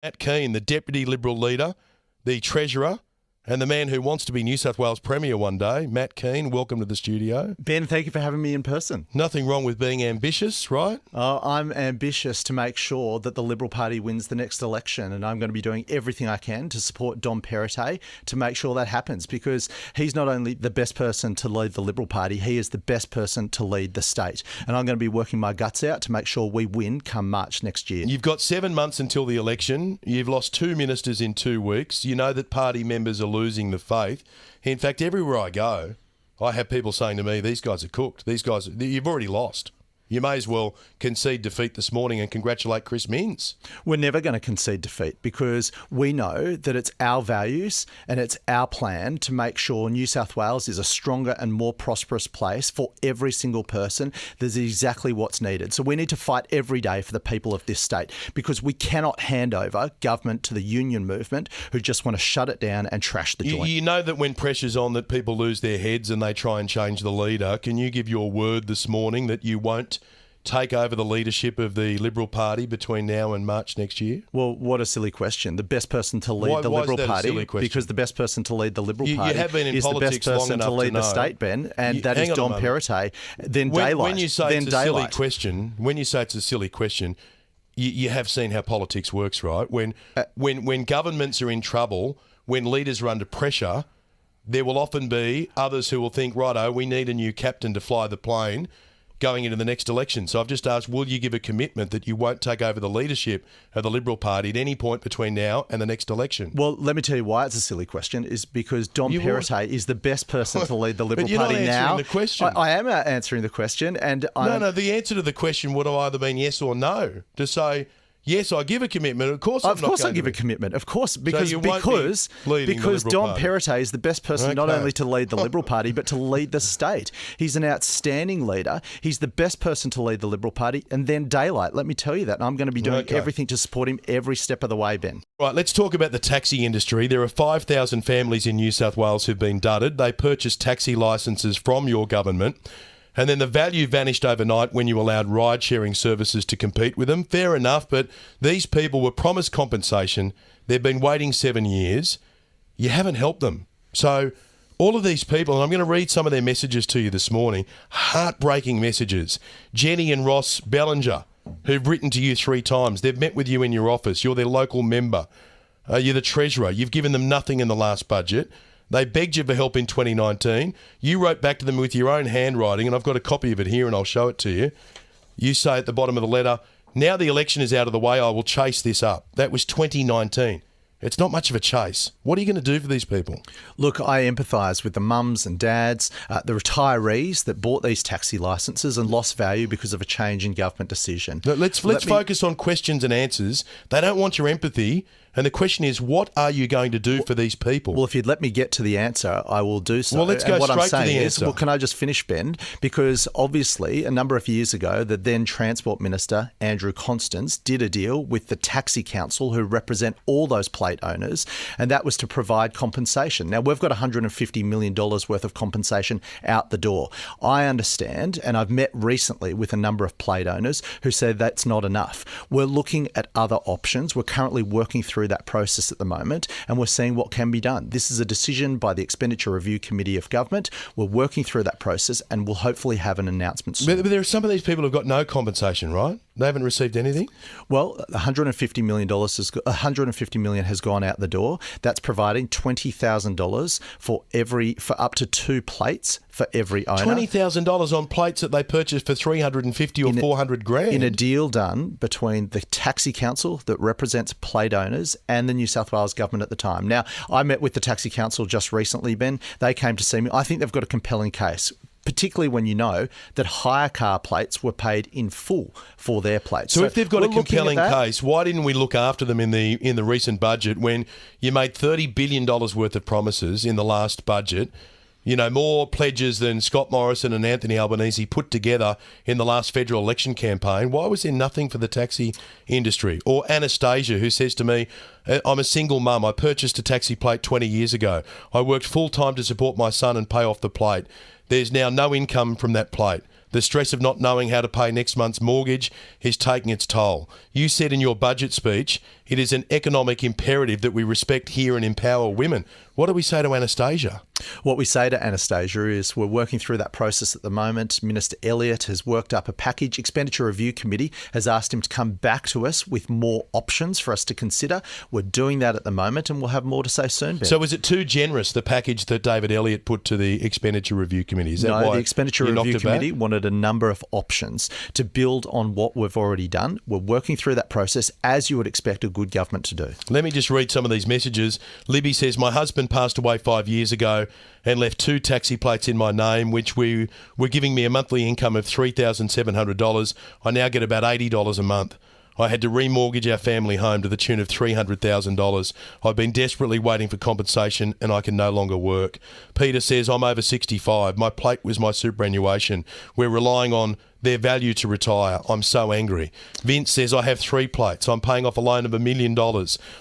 Matt Keane, the Deputy Liberal Leader, the Treasurer, and the man who wants to be New South Wales Premier one day. Matt Keane, welcome to the studio. Ben, thank you for having me in person. Nothing wrong with being ambitious, right? I'm ambitious to make sure that the Liberal Party wins the next election, and I'm going to be doing everything I can to support Dom Perrottet to make sure that happens, because he's not only the best person to lead the Liberal Party, he is the best person to lead the state. And I'm going to be working my guts out to make sure we win come March next year. You've got 7 months until the election. You've lost 2 ministers in 2 weeks. You know that party members are losing the faith. In fact, everywhere I go, I have people saying to me, these guys are cooked. These guys, you've already lost. You may as well concede defeat this morning and congratulate Chris Minns. We're never going to concede defeat, because we know that it's our values and it's our plan to make sure New South Wales is a stronger and more prosperous place for every single person. That's exactly what's needed. So we need to fight every day for the people of this state, because we cannot hand over government to the union movement who just want to shut it down and trash the joint. You know that when pressure's on that people lose their heads and they try and change the leader. Can you give your word this morning that you won't take over the leadership of the Liberal Party between now and March next year? Well, what a silly question. The best person to lead the Liberal Party, because the best person to lead the Liberal Party have been in is the best person to lead the state, Ben, and that is Dom Perrottet. Then daylight. When you say it's a silly question, you have seen how politics works, right? When governments are in trouble, when leaders are under pressure, there will often be others who will think, righto, we need a new captain to fly the plane going into the next election. So I've just asked, will you give a commitment that you won't take over the leadership of the Liberal Party at any point between now and the next election? Well, let me tell you why it's a silly question, is because Dom Perrottet is the best person to lead the Liberal Party now. But you're not answering the question. I am answering the question. And No, the answer to the question would have either been yes or no. To say, yes, I give a commitment. Of course, I give a commitment. Of course, because Dom Party. Perrottet is the best person not only to lead the Liberal Party but to lead the state. He's an outstanding leader. He's the best person to lead the Liberal Party. And then daylight. Let me tell you that. And I'm going to be doing everything to support him every step of the way, Ben. Right, let's talk about the taxi industry. There are 5,000 families in New South Wales who've been dudded. They purchased taxi licences from your government. And then the value vanished overnight when you allowed ride-sharing services to compete with them. Fair enough, but these people were promised compensation. They've been waiting 7 years. You haven't helped them. So all of these people, and I'm going to read some of their messages to you this morning, heartbreaking messages. Jenny and Ross Bellinger, who've written to you 3 times. They've met with you in your office. You're their local member. You're the treasurer. You've given them nothing in the last budget. They begged you for help in 2019. You wrote back to them with your own handwriting, and I've got a copy of it here and I'll show it to you. You say at the bottom of the letter, now the election is out of the way, I will chase this up. That was 2019. It's not much of a chase. What are you going to do for these people? Look, I empathise with the mums and dads, the retirees that bought these taxi licences and lost value because of a change in government decision. Let's focus on questions and answers. They don't want your empathy. And the question is, what are you going to do for these people? Well, if you'd let me get to the answer, I will do so. Well, let's go straight to the answer. Well, can I just finish, Ben? Because obviously, a number of years ago, the then Transport Minister, Andrew Constance, did a deal with the Taxi Council, who represent all those plate owners, and that was to provide compensation. Now, we've got $150 million worth of compensation out the door. I understand, and I've met recently with a number of plate owners who said that's not enough. We're looking at other options. We're currently working through that process at the moment, and we're seeing what can be done. This is a decision by the Expenditure Review Committee of Government. We're working through that process, and we'll hopefully have an announcement soon. But there are some of these people who've got no compensation, right? They haven't received anything? Well, $150 million has gone out the door. That's providing $20,000 for up to 2 plates for every owner. $20,000 on plates that they purchased for $350 or $400,000. In a deal done between the Taxi Council that represents plate owners and the New South Wales government at the time. Now, I met with the Taxi Council just recently, Ben. They came to see me. I think they've got a compelling case, particularly when you know that hire car plates were paid in full for their plates. So if they've got a compelling case, why didn't we look after them in the recent budget when you made $30 billion worth of promises in the last budget? You know, more pledges than Scott Morrison and Anthony Albanese put together in the last federal election campaign. Why was there nothing for the taxi industry? Or Anastasia, who says to me, I'm a single mum. I purchased a taxi plate 20 years ago. I worked full-time to support my son and pay off the plate. There's now no income from that plate. The stress of not knowing how to pay next month's mortgage is taking its toll. You said in your budget speech, it is an economic imperative that we respect, hear and empower women. What do we say to Anastasia? What we say to Anastasia is we're working through that process at the moment. Minister Elliott has worked up a package. Expenditure Review Committee has asked him to come back to us with more options for us to consider. We're doing that at the moment and we'll have more to say soon, Ben. So was it too generous, the package that David Elliott put to the Expenditure Review Committee? Is that No, why the Expenditure you knocked Review it back? Committee wanted a number of options to build on what we've already done. We're working through that process as you would expect a good government to do. Let me just read some of these messages. Libby says, my husband passed away 5 years ago and left 2 taxi plates in my name, which were giving me a monthly income of $3,700. I now get about $80 a month. I had to remortgage our family home to the tune of $300,000. I've been desperately waiting for compensation and I can no longer work. Peter says, I'm over 65. My plate was my superannuation. We're relying on their value to retire. I'm so angry. Vince says, I have 3 plates. I'm paying off a loan of $1 million.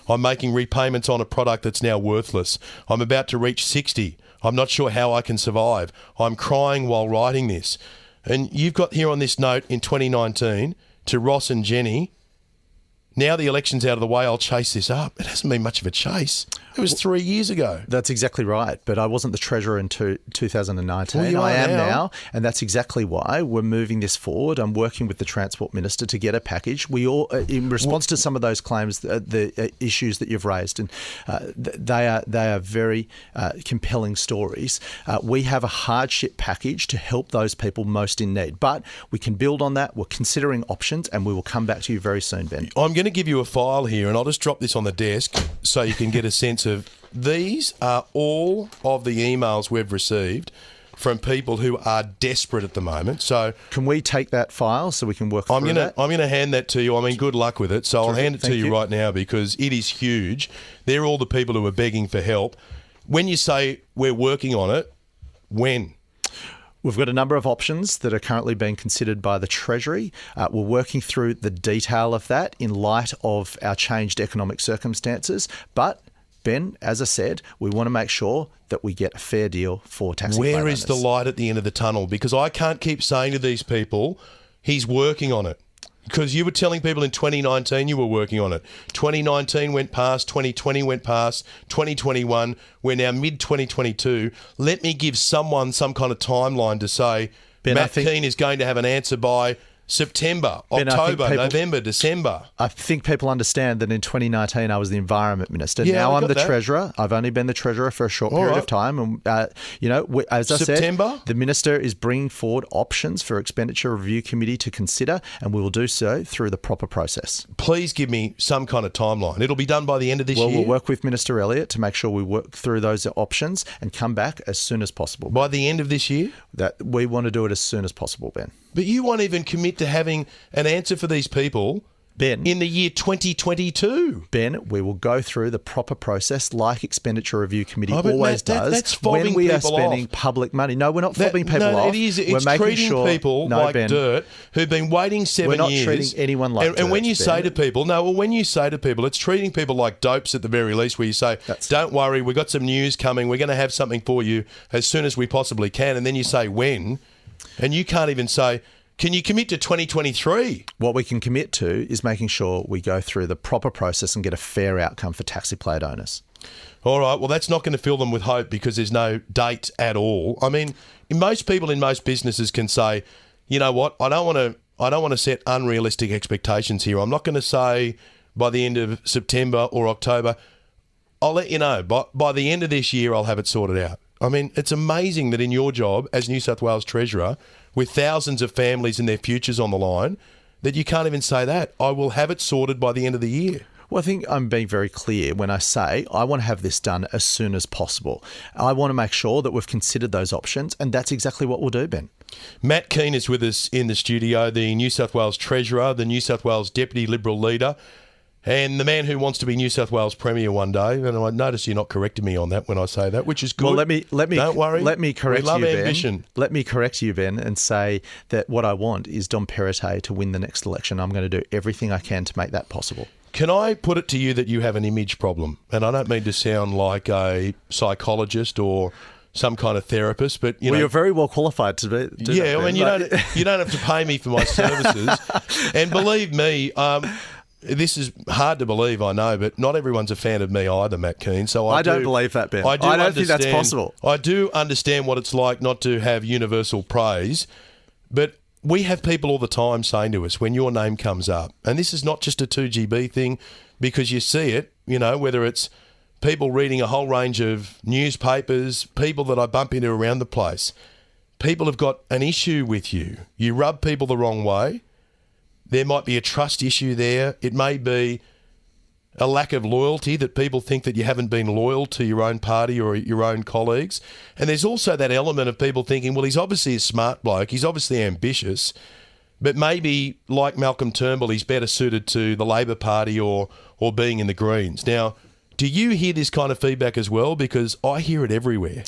I'm making repayments on a product that's now worthless. I'm about to reach 60. I'm not sure how I can survive. I'm crying while writing this. And you've got here on this note in 2019 to Ross and Jenny, now the election's out of the way, I'll chase this up. It hasn't been much of a chase. It was 3 years ago. That's exactly right. But I wasn't the treasurer in 2019. Well, you are I am now. now. And that's exactly why we're moving this forward. I'm working with the Transport Minister to get a package. We all, in response to some of those claims, the issues that you've raised, and they are very compelling stories. We have a hardship package to help those people most in need. But we can build on that. We're considering options and we will come back to you very soon, Ben. I'm going to give you a file here and I'll just drop this on the desk so you can get a sense of these are all of the emails we've received from people who are desperate at the moment. So can we take that file so we can work through that? I'm going to hand that to you. I mean, good luck with it. So I'll hand it to Thank you you. right now because it is huge. They're all the people who are begging for help. When you say we're working on it, when? We've got a number of options that are currently being considered by the Treasury. We're working through the detail of that in light of our changed economic circumstances. But, Ben, as I said, we want to make sure that we get a fair deal for taxi plate Where is the owners. light at the end of the tunnel? Because I can't keep saying to these people, he's working on it. Because you were telling people in 2019 you were working on it. 2019 went past, 2020 went past, 2021, we're now mid-2022. Let me give someone some kind of timeline to say Ben, I Matt think- Keane is going to have an answer by September, Ben, I think October, people- November, December. I think people understand that in 2019 I was the Environment Minister. Yeah, now I I'm got the that. Treasurer. I've only been the Treasurer for a short All period right. of time. And, as I September? said, the Minister is bringing forward options for Expenditure Review Committee to consider, and we will do so through the proper process. Please give me some kind of timeline. It'll be done by the end of this Well, year. we'll work with Minister Elliott to make sure we work through those options and come back as soon as possible. By the end of this year? That we want to do it as soon as possible, Ben. But you won't even commit to having an answer for these people Ben, in the year 2022. Ben, we will go through the proper process like Expenditure Review Committee Oh, but always Matt, does that's fobbing when we are people spending off. public money. No, we're not fobbing people no, off. it is. We're It's making treating sure, people no, like Ben, dirt who've been waiting 7 We're not years. treating anyone like and when dirt, you say Ben. to people, when you say to people, it's treating people like dopes at the very least, where you say, don't worry, we've got some news coming. We're going to have something for you as soon as we possibly can. And then you say when, and you can't even say, can you commit to 2023? What we can commit to is making sure we go through the proper process and get a fair outcome for taxi plate owners. All right, well, that's not going to fill them with hope because there's no date at all. I mean, most people in most businesses can say, you know what, I don't want to set unrealistic expectations here. I'm not going to say by the end of September or October. I'll let you know. By the end of this year, I'll have it sorted out. I mean, it's amazing that in your job as New South Wales Treasurer, with thousands of families and their futures on the line, that you can't even say that. I will have it sorted by the end of the year. Well, I think I'm being very clear when I say I want to have this done as soon as possible. I want to make sure that we've considered those options, and that's exactly what we'll do, Ben. Matt Keane is with us in the studio, the New South Wales Treasurer, the New South Wales Deputy Liberal Leader, and the man who wants to be New South Wales Premier one day. And I notice you're not correcting me on that when I say that, which is good. Well, let me Don't worry. Let me correct we love you, ambition. Ben. Let me correct you, Ben, and say that what I want is Dom Perrottet to win the next election. I'm going to do everything I can to make that possible. Can I put it to you that you have an image problem? And I don't mean to sound like a psychologist or some kind of therapist, but you're very well qualified to do that. Yeah, I mean, you don't have to pay me for my services. And believe me, this is hard to believe, I know, but not everyone's a fan of me either, Matt Keane. So I don't believe that, Ben. I don't think that's possible. I do understand what it's like not to have universal praise, but we have people all the time saying to us when your name comes up, and this is not just a 2GB thing, because you see it, whether it's people reading a whole range of newspapers, people that I bump into around the place. People have got an issue with you. You rub people the wrong way. There might be a trust issue there. It may be a lack of loyalty, that people think that you haven't been loyal to your own party or your own colleagues. And there's also that element of people thinking, well, he's obviously a smart bloke. He's obviously ambitious. But maybe, like Malcolm Turnbull, he's better suited to the Labor Party or being in the Greens. Now, do you hear this kind of feedback as well? Because I hear it everywhere.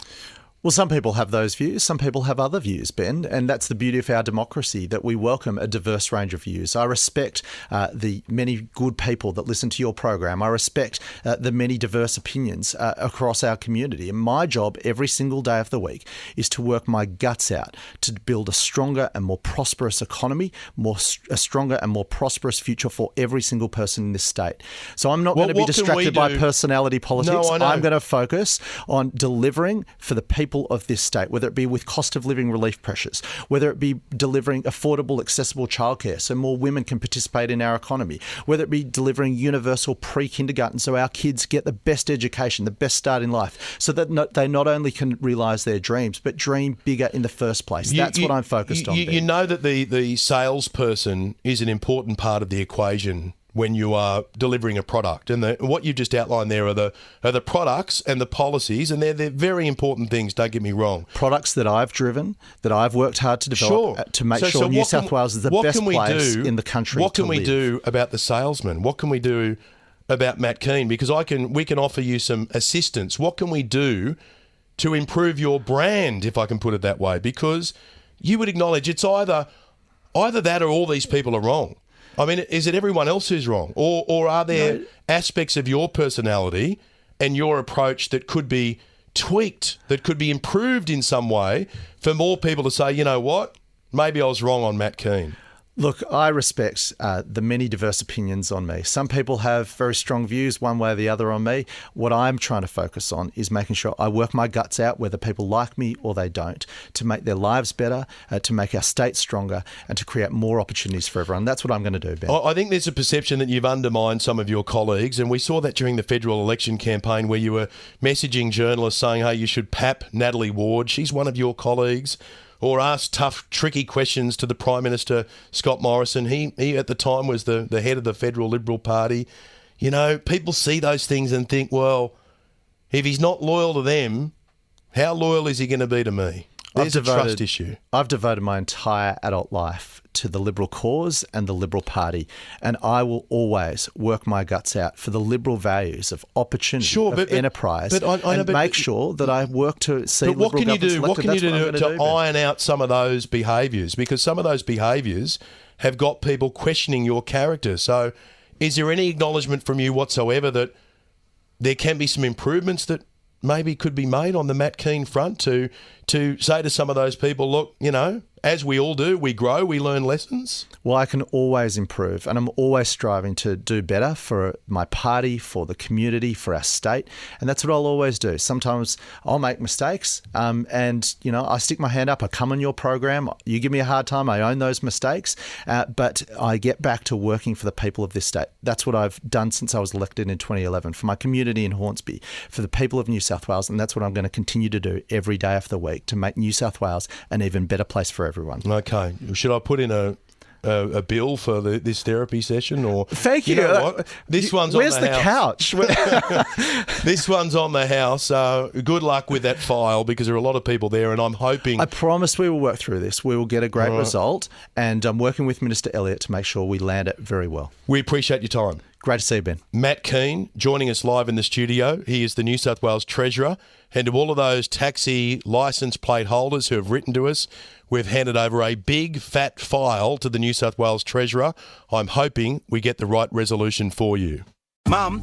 Well, some people have those views. Some people have other views, Ben, and that's the beauty of our democracy, that we welcome a diverse range of views. I respect the many good people that listen to your program. I respect the many diverse opinions across our community. And my job every single day of the week is to work my guts out to build a stronger and more prosperous economy, a stronger and more prosperous future for every single person in this state. So I'm not going to be distracted by personality politics. No, I'm going to focus on delivering for the people of this state, whether it be with cost of living relief pressures, whether it be delivering affordable, accessible childcare so more women can participate in our economy, whether it be delivering universal pre-kindergarten so our kids get the best education, the best start in life, so that they not only can realise their dreams, but dream bigger in the first place. That's what I'm focused on. You know that the salesperson is an important part of the equation when you are delivering a product. And what you just outlined there are the products and the policies, and they're very important things, don't get me wrong. Products that I've driven, that I've worked hard to develop to make sure New South Wales is the best place in the country. What can we do about the salesman? What can we do about Matt Keane? Because we can offer you some assistance. What can we do to improve your brand, if I can put it that way? Because you would acknowledge it's either that or all these people are wrong. I mean, is it everyone else who's wrong? Or are there aspects of your personality and your approach that could be tweaked, that could be improved in some way for more people to say, you know what, maybe I was wrong on Matt Keane? Look, I respect the many diverse opinions on me. Some people have very strong views one way or the other on me. What I'm trying to focus on is making sure I work my guts out, whether people like me or they don't, to make their lives better, to make our state stronger, and to create more opportunities for everyone. That's what I'm going to do, Ben. I think there's a perception that you've undermined some of your colleagues, and we saw that during the federal election campaign where you were messaging journalists saying, hey, you should pap Natalie Ward. She's one of your colleagues. Or ask tough, tricky questions to the Prime Minister, Scott Morrison. He at the time was the head of the Federal Liberal Party. People see those things and think, well, if he's not loyal to them, how loyal is he going to be to me? There's a trust issue. I've devoted my entire adult life to the Liberal cause and the Liberal Party, and I will always work my guts out for the Liberal values of opportunity, enterprise, and make sure that I work to see Liberal governments elected. What can you do to iron out some of those behaviours? Because some of those behaviours have got people questioning your character. So is there any acknowledgement from you whatsoever that there can be some improvements that maybe could be made on the Matt Keane front to say to some of those people, look, as we all do, we grow, we learn lessons? Well, I can always improve, and I'm always striving to do better for my party, for the community, for our state, and that's what I'll always do. Sometimes I'll make mistakes, and I stick my hand up, I come on your program, you give me a hard time, I own those mistakes, but I get back to working for the people of this state. That's what I've done since I was elected in 2011, for my community in Hornsby, for the people of New South Wales, and that's what I'm going to continue to do every day of the week to make New South Wales an even better place for everyone. Okay. Should I put in a bill for this therapy session? Or thank you. Know what? This one's Where's on the couch? This one's on the house. Good luck with that file, because there are a lot of people there, and I'm hoping. I promise we will work through this. We will get a great result, and I'm working with Minister Elliott to make sure we land it very well. We appreciate your time. Great to see you, Ben. Matt Keane joining us live in the studio. He is the New South Wales Treasurer. And to all of those taxi licence plate holders who have written to us, we've handed over a big, fat file to the New South Wales Treasurer. I'm hoping we get the right resolution for you. Mum,